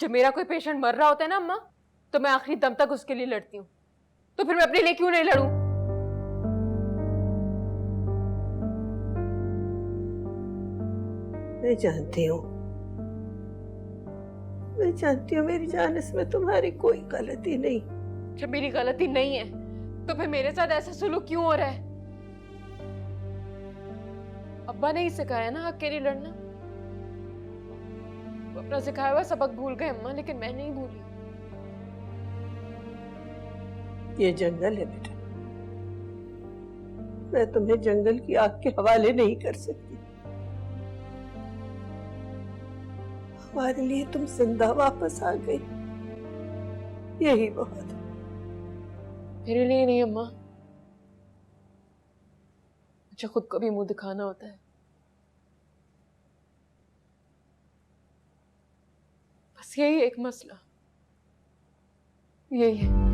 जब मेरा कोई पेशेंट मर रहा होता है ना अम्मा, तो मैं आखिरी दम तक उसके लिए लड़ती हूँ। तो फिर मैं अपने लिए क्यों नहीं लड़ूं? मैं जानती हूँ, मैं जानती हूँ मेरी जान, इसमें तुम्हारी कोई गलती नहीं। जब मेरी गलती नहीं है तो फिर मेरे साथ ऐसा सुलूक क्यों हो रहा है? अब्बा ने ही सिखाया ना हक के लिए लड़ना। वो अपना सिखाया हुआ सबक भूल गए अम्मा, लेकिन मैं नहीं भूली। ये जंगल है बेटा, मैं तुम्हें जंगल की आग के हवाले नहीं कर सकती। हमारे लिए तुम जिंदा वापस आ गई, यही बहुत है। मेरे लिए नहीं अम्मा, मुझे खुद को भी मुंह दिखाना होता है। बस यही एक मसला, यही है।